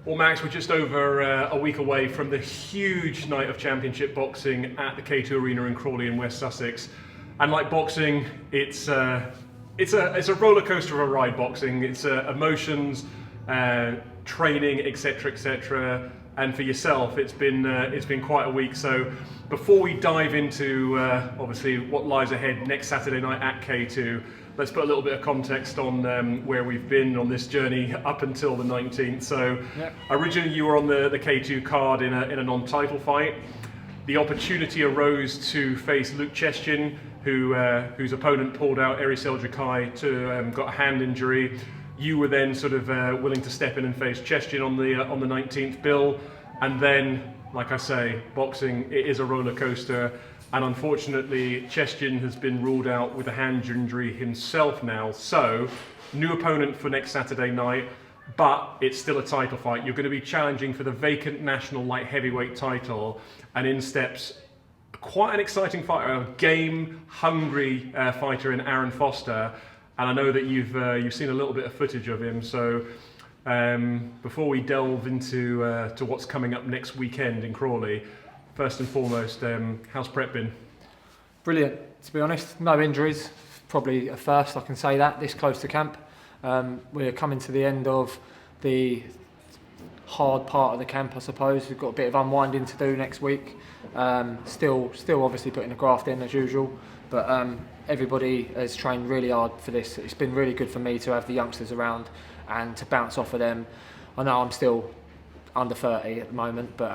Well, Max, we're just over a week away from the huge night of championship boxing at the K2 Arena in Crawley in West Sussex. And like boxing, it's a roller coaster of a ride. Boxing, it's emotions, training, etc., etc. And for yourself, it's been quite a week. So before we dive into obviously what lies ahead next Saturday night at K2, let's put a little bit of context on where we've been on this journey up until the 19th. So originally you were on the K2 card in a non-title fight. The opportunity arose to face Luke Chestin, whose opponent pulled out Eri Seljukai to got a hand injury. You were then sort of willing to step in and face Chestin on the 19th bill, and then, like I say, boxing, it is a roller coaster. And unfortunately, Chestin has been ruled out with a hand injury himself now. So, new opponent for next Saturday night, but it's still a title fight. You're going to be challenging for the vacant national light heavyweight title, and in steps quite an exciting fighter, a game-hungry fighter in Aaron Foster. And I know that you've seen a little bit of footage of him. So, before we delve into to what's coming up next weekend in Crawley, first and foremost, how's prep been? Brilliant, to be honest. No injuries, probably a first, I can say that, this close to camp. We're coming to the end of the hard part of the camp, I suppose. We've got a bit of unwinding to do next week. Still obviously putting the graft in as usual, but everybody has trained really hard for this. It's been really good for me to have the youngsters around and to bounce off of them. I know I'm still under 30 at the moment, but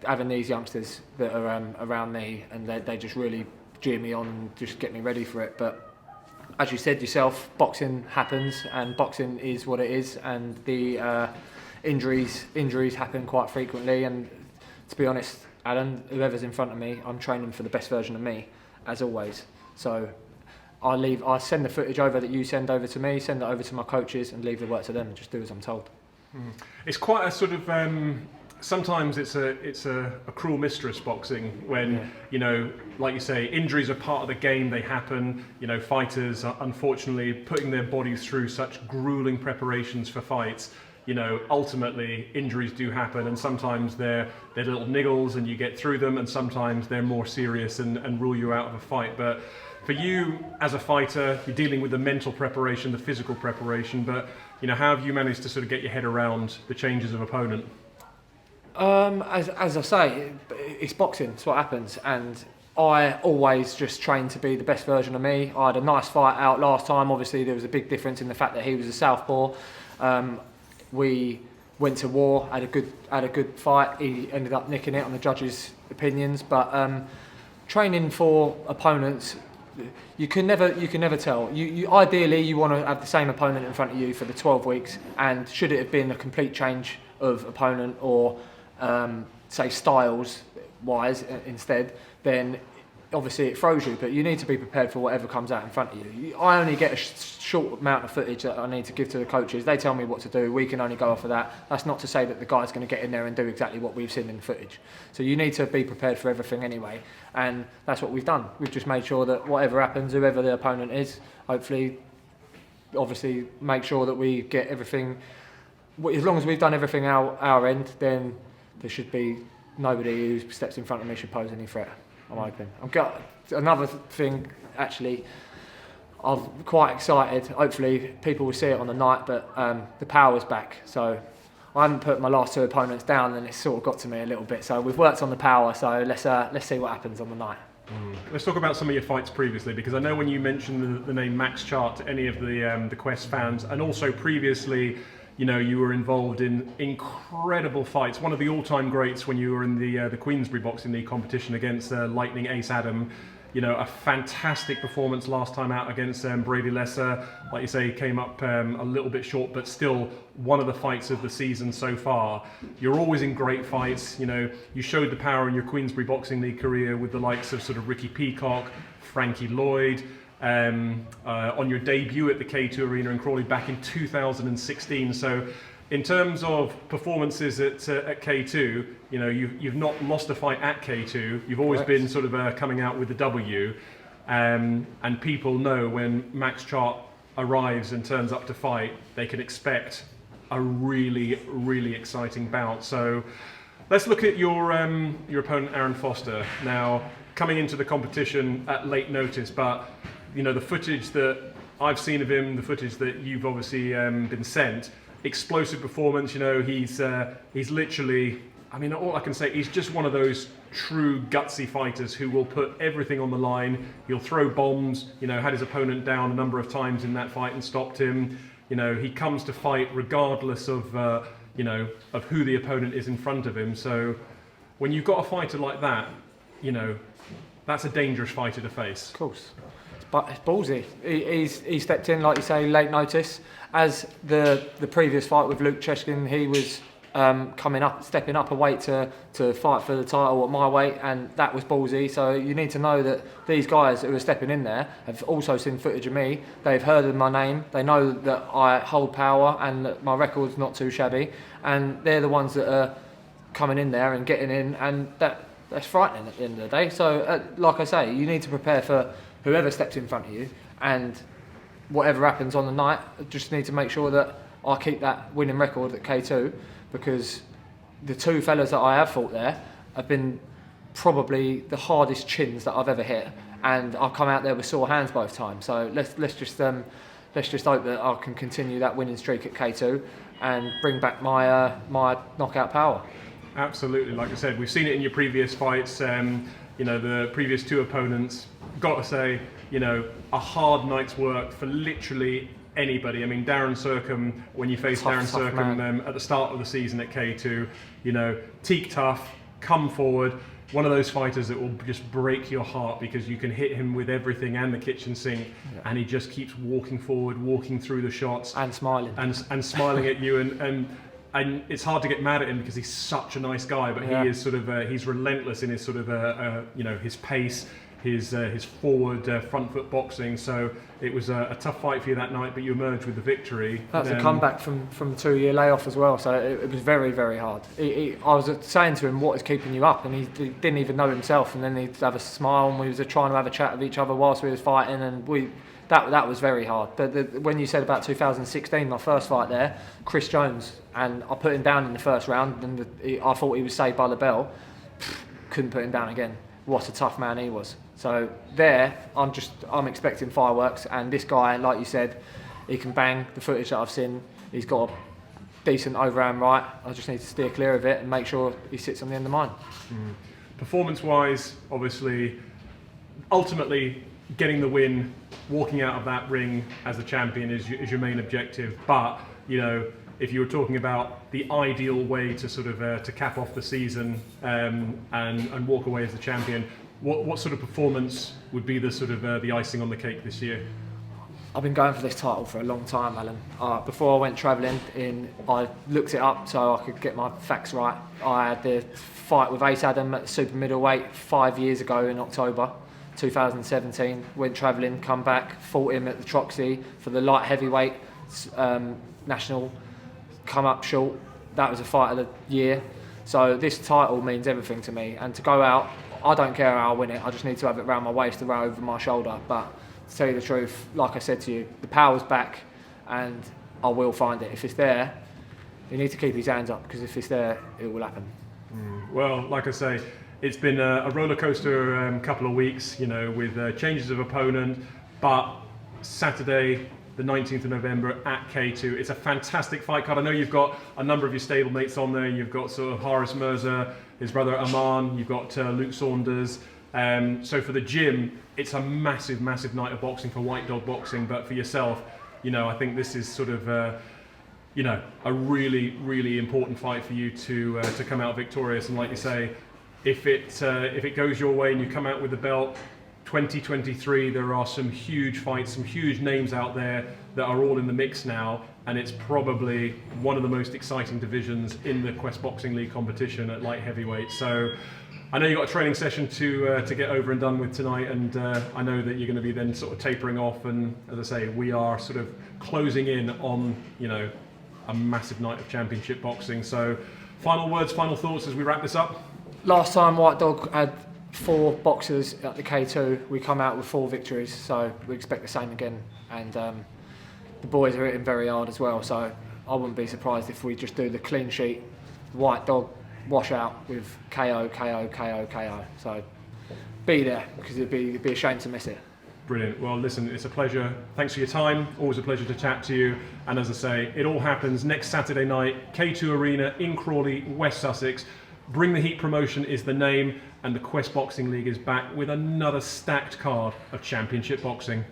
having these youngsters that are around me, and they just really cheer me on and just get me ready for it. But as you said yourself, boxing happens, and boxing is what it is, and the injuries happen quite frequently. And to be honest, Alan, whoever's in front of me, I'm training for the best version of me, as always. So I send the footage over that you send over to me, send it over to my coaches, and leave the work to them and just do as I'm told. It's quite a sort of sometimes it's a cruel mistress, boxing, when you know, like you say, injuries are part of the game. They happen. You know, fighters are unfortunately putting their bodies through such grueling preparations for fights. You know, ultimately injuries do happen, and sometimes they're little niggles and you get through them, and sometimes they're more serious and rule you out of a fight. But for you as a fighter, you're dealing with the mental preparation, the physical preparation, but you know, how have you managed to sort of get your head around the changes of opponent? As I say, it's boxing, it's what happens, and I always just train to be the best version of me. I had a nice fight out last time. Obviously there was a big difference in the fact that he was a southpaw. We went to war, had a good fight. He ended up nicking it on the judges' opinions, but training for opponents, you can never tell. You ideally you want to have the same opponent in front of you for the 12 weeks, and should it have been a complete change of opponent or say styles wise instead, then obviously it throws you, but you need to be prepared for whatever comes out in front of you. I only get a short amount of footage that I need to give to the coaches. They tell me what to do. We can only go off of that. That's not to say that the guy's going to get in there and do exactly what we've seen in the footage. So you need to be prepared for everything anyway, and that's what we've done. We've just made sure that whatever happens, whoever the opponent is, hopefully, obviously make sure that we get everything. As long as we've done everything our end, then there should be nobody who steps in front of me should pose any threat. I'm hoping. I've got another thing, actually. I'm quite excited. Hopefully people will see it on the night, but the power's back. So I haven't put my last two opponents down, and it's sort of got to me a little bit. So we've worked on the power, so let's see what happens on the night. Let's talk about some of your fights previously, because I know when you mentioned the name Max Chart to any of the Quest fans, and also previously, you know, you were involved in incredible fights. One of the all-time greats when you were in the Queensbury Boxing League competition against Lightning Ace Adam. You know, a fantastic performance last time out against Brady Lesser. Like you say, he came up a little bit short, but still one of the fights of the season so far. You're always in great fights. You know, you showed the power in your Queensbury Boxing League career with the likes of sort of Ricky Peacock, Frankie Lloyd. On your debut at the K2 Arena in Crawley back in 2016. So in terms of performances at K2, you know, you've not lost a fight at K2. You've always been sort of coming out with the W. And people know when Max Chart arrives and turns up to fight, they can expect a really, really exciting bout. So let's look at your opponent, Aaron Foster. Now, coming into the competition at late notice, but the footage that I've seen of him, the footage that you've obviously been sent, explosive performance. He's literally, all I can say, he's just one of those true gutsy fighters who will put everything on the line. He'll throw bombs. Had his opponent down a number of times in that fight and stopped him. He comes to fight regardless of who the opponent is in front of him. So when you've got a fighter like that, that's a dangerous fighter to face. Of course. But it's ballsy. He stepped in, like you say, late notice. As the previous fight with Luke Cheshkin, he was stepping up a weight to fight for the title at my weight, and that was ballsy. So you need to know that these guys who are stepping in there have also seen footage of me. They've heard of my name. They know that I hold power and that my record's not too shabby. And they're the ones that are coming in there and getting in, and that's frightening at the end of the day. So, like I say, you need to prepare for whoever steps in front of you, and whatever happens on the night, I just need to make sure that I keep that winning record at K2, because the two fellas that I have fought there have been probably the hardest chins that I've ever hit, and I've come out there with sore hands both times. So let's just hope that I can continue that winning streak at K2 and bring back my knockout power. Absolutely, like I said, we've seen it in your previous fights. The previous two opponents, got to say, a hard night's work for literally anybody. Darren Sercombe, when you faced Darren Sercombe at the start of the season at K2, teak tough, come forward, one of those fighters that will just break your heart because you can hit him with everything and the kitchen sink, and he just keeps walking forward, walking through the shots. And smiling. And smiling at you, and it's hard to get mad at him because he's such a nice guy, but he is he's relentless in his his pace, his forward front foot boxing. So it was a tough fight for you that night, but you emerged with the victory. That was a comeback from the 2-year layoff as well, so it was very, very hard. I was saying to him, what is keeping you up? And he didn't even know himself, and then he'd have a smile, and we was trying to have a chat with each other whilst we was fighting, and that was very hard. But when you said about 2016, my first fight there, Chris Jones, and I put him down in the first round, and I thought he was saved by the bell. Couldn't put him down again. What a tough man he was. So there, I'm expecting fireworks, and this guy, like you said, he can bang. The footage that I've seen, he's got a decent overhand right. I just need to steer clear of it and make sure he sits on the end of mine. Performance-wise, obviously, ultimately getting the win, walking out of that ring as the champion is your main objective. But if you were talking about the ideal way to to cap off the season and walk away as the champion, what sort of performance would be the icing on the cake this year? I've been going for this title for a long time, Alan. Before I went travelling, I looked it up so I could get my facts right. I had the fight with Ace Adam at the super middleweight 5 years ago in October 2017. Went travelling, come back, fought him at the Troxy for the light heavyweight national. Come up short. That was a fight of the year. So this title means everything to me, and to go out, I don't care how I win it. I just need to have it around my waist, around over my shoulder. But to tell you the truth, like I said to you, the power's back, and I will find it. If it's there, you need to keep his hands up, because if it's there, it will happen. Well, like I say, it's been a roller coaster couple of weeks, with changes of opponent. But Saturday, the 19th of November at K2. It's a fantastic fight card. I know you've got a number of your stablemates on there. You've got Haris Mirza, his brother Aman, you've got Luke Saunders. So for the gym, it's a massive, massive night of boxing for White Dog Boxing. But for yourself, I think this is a really, really important fight for you to come out victorious. And like you say, if it goes your way and you come out with the belt, 2023, there are some huge fights, some huge names out there that are all in the mix now, and it's probably one of the most exciting divisions in the Quest Boxing League competition at light heavyweight. So I know you've got a training session to get over and done with tonight, and I know that you're going to be then tapering off, and as I say, we are closing in on a massive night of championship boxing. So final words, final thoughts as we wrap this up? Last time White Dog had 4 boxers at the K2, we come out with 4 victories, so we expect the same again. And the boys are hitting very hard as well, so I wouldn't be surprised if we just do the clean sheet, white dog, wash out with KO, KO, KO, KO. So be there, because it'd be a shame to miss it. Brilliant. Well, listen, it's a pleasure. Thanks for your time. Always a pleasure to chat to you. And as I say, it all happens next Saturday night, K2 Arena in Crawley, West Sussex. Bring the Heat promotion is the name, and the Quest Boxing League is back with another stacked card of championship boxing.